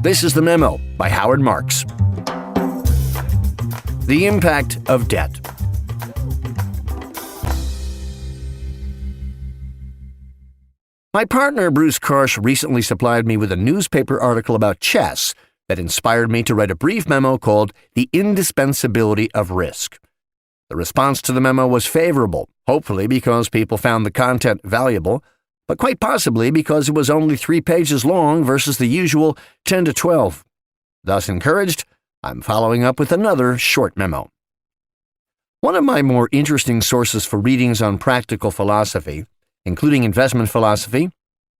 This is the Memo by Howard Marks. The impact of debt. My partner Bruce Karsh recently supplied me with a newspaper article about chess that inspired me to write a brief memo called The Indispensability of Risk. The response to the memo was favorable, hopefully because people found the content valuable, but quite possibly because it was only 3 pages long versus the usual 10 to 12. Thus encouraged, I'm following up with another short memo. One of my more interesting sources for readings on practical philosophy, including investment philosophy,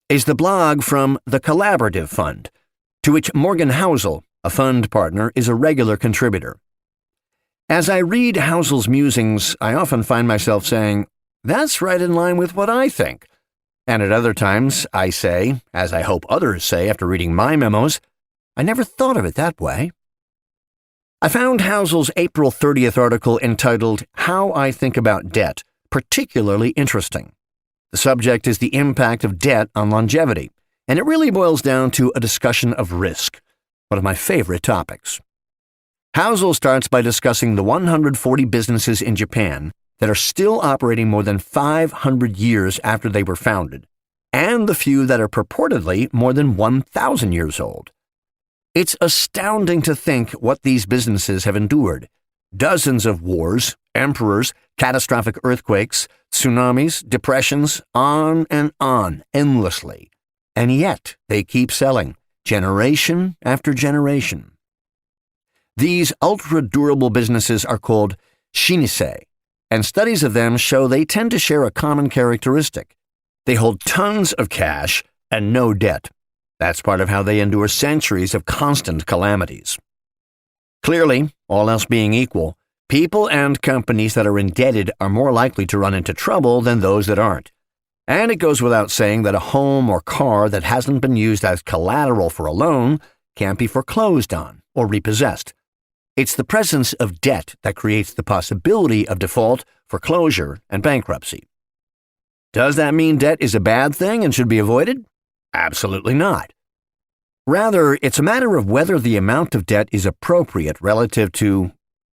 is the blog from the Collaborative Fund, to which Morgan Housel, a fund partner, is a regular contributor. As I read Housel's musings, I often find myself saying, "That's right in line with what I think." And at other times, I say, as I hope others say after reading my memos, I never thought of it that way. I found Housel's April 30th article entitled How I Think About Debt particularly interesting. The subject is the impact of debt on longevity, and it really boils down to a discussion of risk, one of my favorite topics. Housel starts by discussing the 140 businesses in Japan that are still operating more than 500 years after they were founded, and the few that are purportedly more than 1,000 years old. It's astounding to think what these businesses have endured. Dozens of wars, emperors, catastrophic earthquakes, tsunamis, depressions, on and on, endlessly. And yet they keep selling, generation after generation. These ultra-durable businesses are called shinise, and studies of them show they tend to share a common characteristic. They hold tons of cash and no debt. That's part of how they endure centuries of constant calamities. Clearly, all else being equal, people and companies that are indebted are more likely to run into trouble than those that aren't. And it goes without saying that a home or car that hasn't been used as collateral for a loan can't be foreclosed on or repossessed. It's the presence of debt that creates the possibility of default, foreclosure, and bankruptcy. Does that mean debt is a bad thing and should be avoided? Absolutely not. Rather, it's a matter of whether the amount of debt is appropriate relative to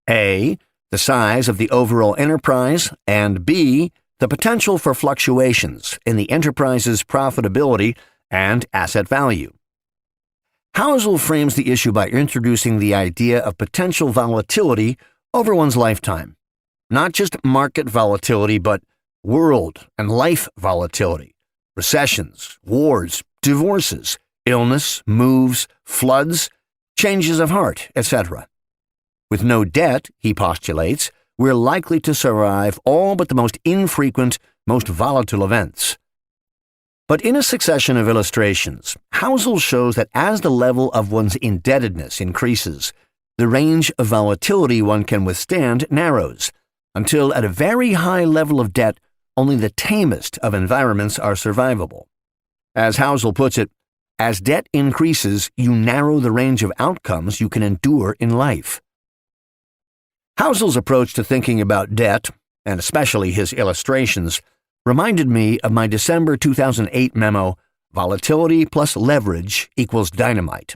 A, the size of the overall enterprise, and B, the potential for fluctuations in the enterprise's profitability and asset value. Housel frames the issue by introducing the idea of potential volatility over one's lifetime. Not just market volatility, but world and life volatility. Recessions, wars, divorces, illness, moves, floods, changes of heart, etc. With no debt, he postulates, we're likely to survive all but the most infrequent, most volatile events. But in a succession of illustrations, Housel shows that as the level of one's indebtedness increases, the range of volatility one can withstand narrows, until at a very high level of debt, only the tamest of environments are survivable. As Housel puts it, as debt increases, you narrow the range of outcomes you can endure in life. Housel's approach to thinking about debt, and especially his illustrations, reminded me of my December 2008 memo, Volatility plus Leverage equals Dynamite.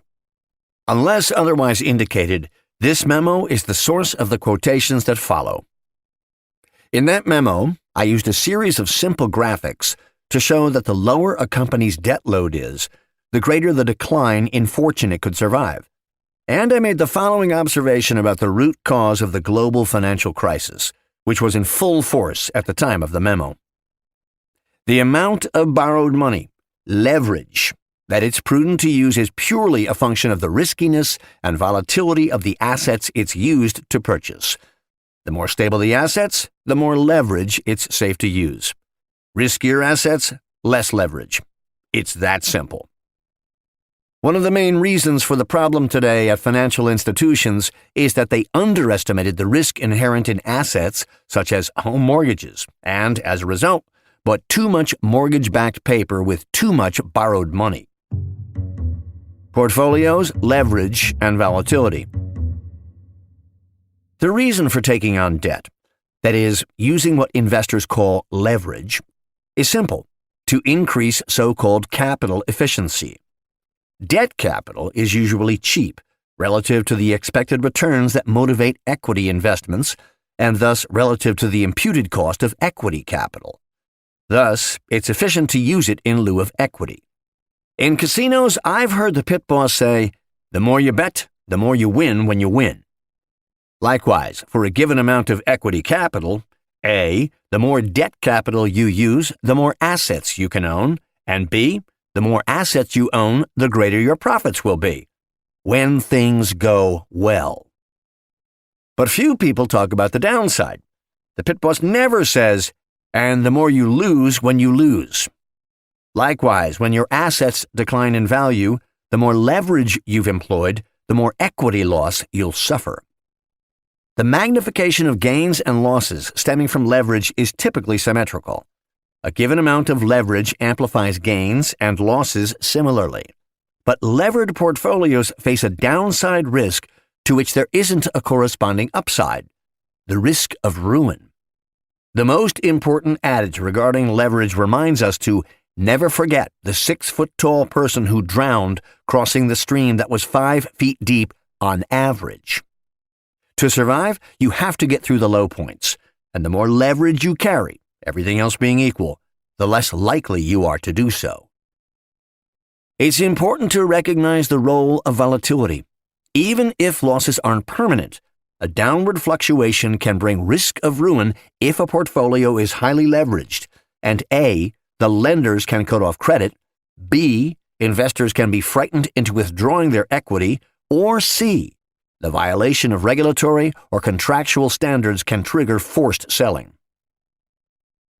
Unless otherwise indicated, this memo is the source of the quotations that follow. In that memo, I used a series of simple graphics to show that the lower a company's debt load is, the greater the decline in fortune it could survive. And I made the following observation about the root cause of the global financial crisis, which was in full force at the time of the memo. The amount of borrowed money, leverage, that it's prudent to use is purely a function of the riskiness and volatility of the assets it's used to purchase. The more stable the assets, the more leverage it's safe to use. Riskier assets, less leverage. It's that simple. One of the main reasons for the problem today at financial institutions is that they underestimated the risk inherent in assets such as home mortgages and, as a result, bought too much mortgage-backed paper with too much borrowed money. Portfolios, leverage, and volatility. The reason for taking on debt, that is, using what investors call leverage, is simple: to increase so-called capital efficiency. Debt capital is usually cheap relative to the expected returns that motivate equity investments, and thus relative to the imputed cost of equity capital. Thus, it's efficient to use it in lieu of equity. In casinos, I've heard the pit boss say, "The more you bet, the more you win when you win." Likewise, for a given amount of equity capital, A, the more debt capital you use, the more assets you can own, and B, the more assets you own, the greater your profits will be, when things go well. But few people talk about the downside. The pit boss never says, "And the more you lose when you lose." Likewise, when your assets decline in value, the more leverage you've employed, the more equity loss you'll suffer. The magnification of gains and losses stemming from leverage is typically symmetrical. A given amount of leverage amplifies gains and losses similarly. But levered portfolios face a downside risk to which there isn't a corresponding upside: the risk of ruin. The most important adage regarding leverage reminds us to never forget the 6-foot-tall person who drowned crossing the stream that was 5 feet deep on average. To survive, you have to get through the low points, and the more leverage you carry, everything else being equal, the less likely you are to do so. It's important to recognize the role of volatility. Even if losses aren't permanent, a downward fluctuation can bring risk of ruin if a portfolio is highly leveraged, and A, the lenders can cut off credit, B, investors can be frightened into withdrawing their equity, or C, the violation of regulatory or contractual standards can trigger forced selling.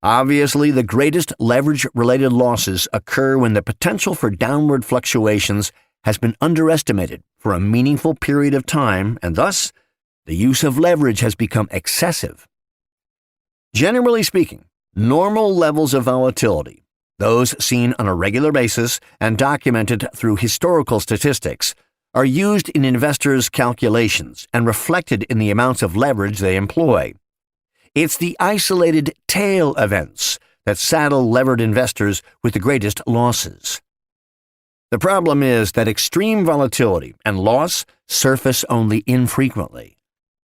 Obviously, the greatest leverage-related losses occur when the potential for downward fluctuations has been underestimated for a meaningful period of time, and thus, the use of leverage has become excessive. Generally speaking, normal levels of volatility, those seen on a regular basis and documented through historical statistics, are used in investors' calculations and reflected in the amounts of leverage they employ. It's the isolated tail events that saddle levered investors with the greatest losses. The problem is that extreme volatility and loss surface only infrequently.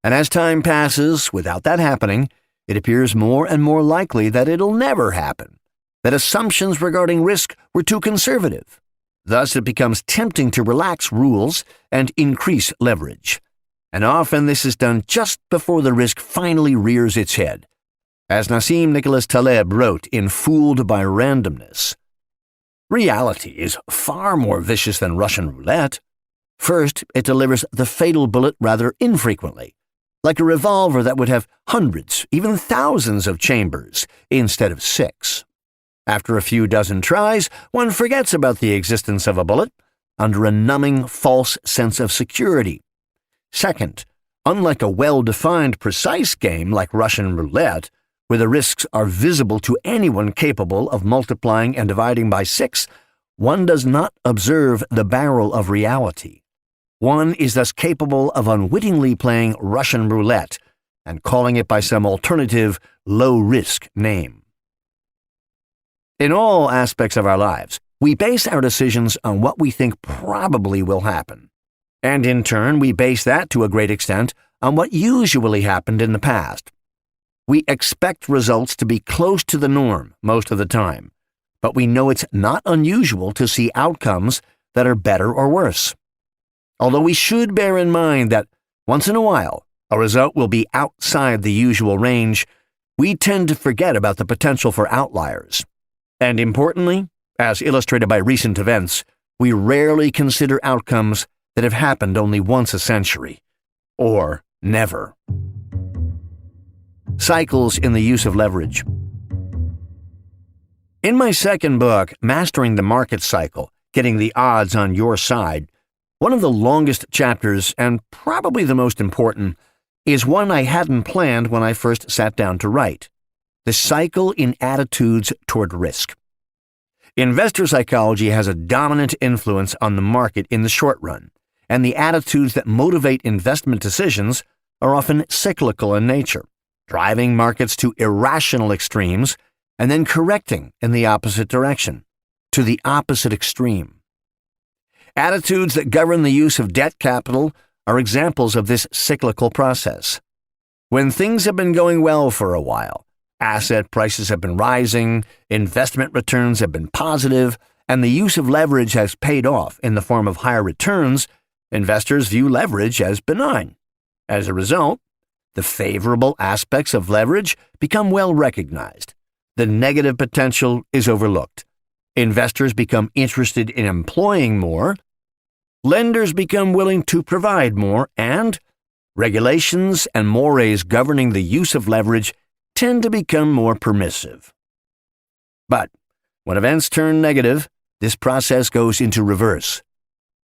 And as time passes without that happening, it appears more and more likely that it'll never happen, that assumptions regarding risk were too conservative. Thus, it becomes tempting to relax rules and increase leverage. And often this is done just before the risk finally rears its head. As Nassim Nicholas Taleb wrote in Fooled by Randomness, reality is far more vicious than Russian roulette. First, it delivers the fatal bullet rather infrequently, like a revolver that would have hundreds, even thousands of chambers instead of 6. After a few dozen tries, one forgets about the existence of a bullet under a numbing false sense of security. Second, unlike a well-defined precise game like Russian roulette, where the risks are visible to anyone capable of multiplying and dividing by 6, one does not observe the barrel of reality. One is thus capable of unwittingly playing Russian roulette and calling it by some alternative, low-risk name. In all aspects of our lives, we base our decisions on what we think probably will happen. And in turn, we base that to a great extent on what usually happened in the past. We expect results to be close to the norm most of the time, but we know it's not unusual to see outcomes that are better or worse. Although we should bear in mind that, once in a while, a result will be outside the usual range, we tend to forget about the potential for outliers. And importantly, as illustrated by recent events, we rarely consider outcomes that have happened only once a century, or never. Cycles in the use of leverage. In my second book, Mastering the Market Cycle, Getting the Odds on Your Side, one of the longest chapters, and probably the most important, is one I hadn't planned when I first sat down to write: the cycle in attitudes toward risk. Investor psychology has a dominant influence on the market in the short run, and the attitudes that motivate investment decisions are often cyclical in nature, driving markets to irrational extremes and then correcting in the opposite direction, to the opposite extreme. Attitudes that govern the use of debt capital are examples of this cyclical process. When things have been going well for a while, asset prices have been rising, investment returns have been positive, and the use of leverage has paid off in the form of higher returns, investors view leverage as benign. As a result, the favorable aspects of leverage become well recognized. The negative potential is overlooked. Investors become interested in employing more, lenders become willing to provide more, and regulations and mores governing the use of leverage tend to become more permissive. But when events turn negative, this process goes into reverse.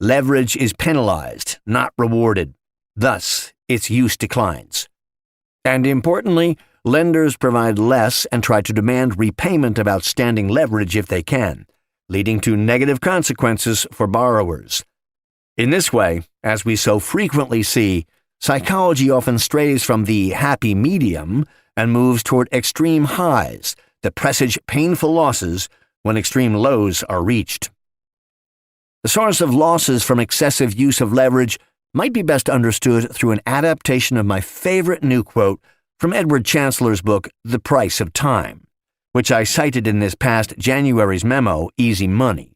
Leverage is penalized, not rewarded. Thus, its use declines. And importantly, lenders provide less and try to demand repayment of outstanding leverage if they can, leading to negative consequences for borrowers. In this way, as we so frequently see, psychology often strays from the happy medium and moves toward extreme highs that presage painful losses when extreme lows are reached. The source of losses from excessive use of leverage might be best understood through an adaptation of my favorite new quote from Edward Chancellor's book, The Price of Time, which I cited in this past January's memo, Easy Money.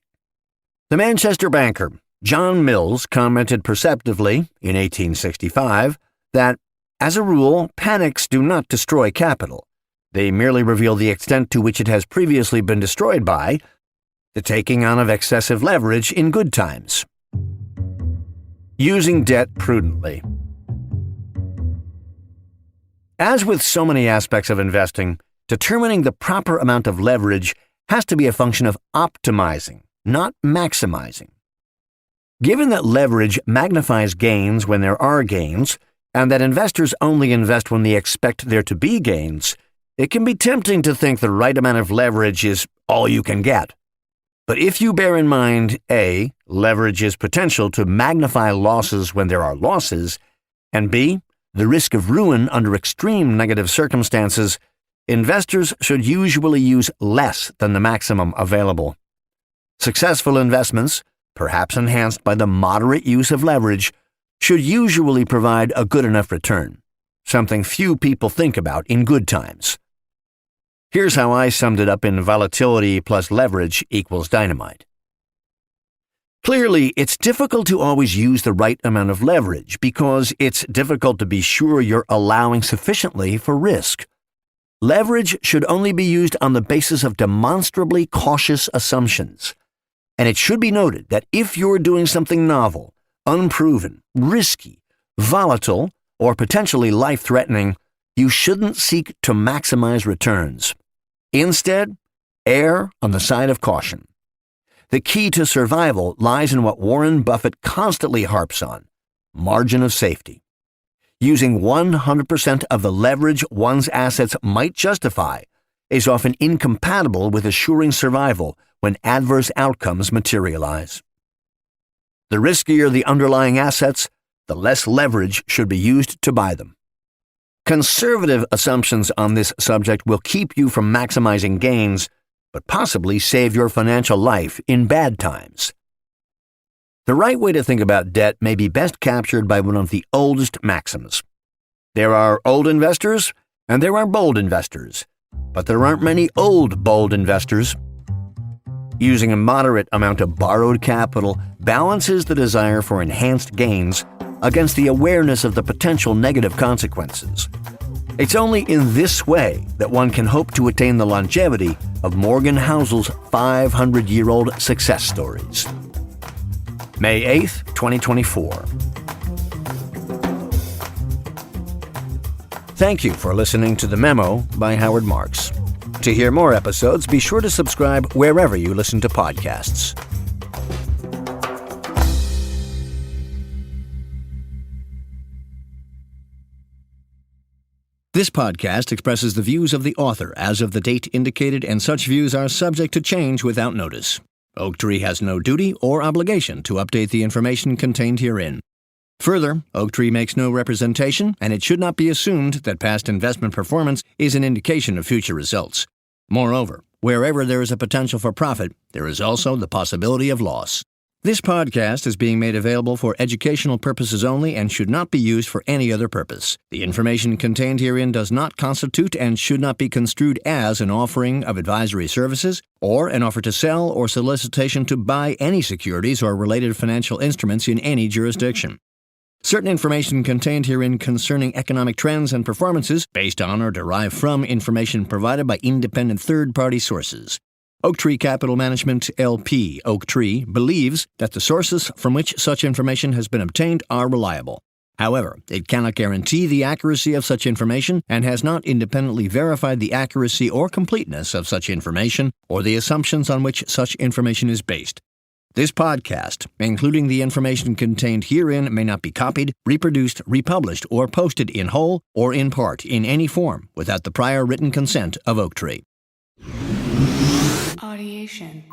The Manchester banker, John Mills, commented perceptively in 1865 that, as a rule, panics do not destroy capital. They merely reveal the extent to which it has previously been destroyed by the taking on of excessive leverage in good times. Using debt prudently. As with so many aspects of investing, determining the proper amount of leverage has to be a function of optimizing, not maximizing. Given that leverage magnifies gains when there are gains, and that investors only invest when they expect there to be gains, it can be tempting to think the right amount of leverage is all you can get. But if you bear in mind A, leverage's potential to magnify losses when there are losses, and B, the risk of ruin under extreme negative circumstances, investors should usually use less than the maximum available. Successful investments, perhaps enhanced by the moderate use of leverage, should usually provide a good enough return, something few people think about in good times. Here's how I summed it up in Volatility plus leverage equals dynamite. Clearly, it's difficult to always use the right amount of leverage because it's difficult to be sure you're allowing sufficiently for risk. Leverage should only be used on the basis of demonstrably cautious assumptions. And it should be noted that if you're doing something novel, unproven, risky, volatile, or potentially life-threatening, you shouldn't seek to maximize returns. Instead, err on the side of caution. The key to survival lies in what Warren Buffett constantly harps on: margin of safety. Using 100% of the leverage one's assets might justify is often incompatible with assuring survival when adverse outcomes materialize. The riskier the underlying assets, the less leverage should be used to buy them. Conservative assumptions on this subject will keep you from maximizing gains, but possibly save your financial life in bad times. The right way to think about debt may be best captured by one of the oldest maxims. There are old investors and there are bold investors, but there aren't many old, bold investors. Using a moderate amount of borrowed capital balances the desire for enhanced gains against the awareness of the potential negative consequences. It's only in this way that one can hope to attain the longevity of Morgan Housel's 500-year-old success stories. May 8th, 2024. Thank you for listening to The Memo by Howard Marks. To hear more episodes, be sure to subscribe wherever you listen to podcasts. This podcast expresses the views of the author as of the date indicated, and such views are subject to change without notice. Oaktree has no duty or obligation to update the information contained herein. Further, Oaktree makes no representation, and it should not be assumed that past investment performance is an indication of future results. Moreover, wherever there is a potential for profit, there is also the possibility of loss. This podcast is being made available for educational purposes only and should not be used for any other purpose. The information contained herein does not constitute and should not be construed as an offering of advisory services or an offer to sell or solicitation to buy any securities or related financial instruments in any jurisdiction. Certain information contained herein concerning economic trends and performances based on or derived from information provided by independent third-party sources. Oaktree Capital Management, LP, Oaktree, believes that the sources from which such information has been obtained are reliable. However, it cannot guarantee the accuracy of such information and has not independently verified the accuracy or completeness of such information or the assumptions on which such information is based. This podcast, including the information contained herein, may not be copied, reproduced, republished, or posted in whole or in part in any form without the prior written consent of Oaktree. Audiation.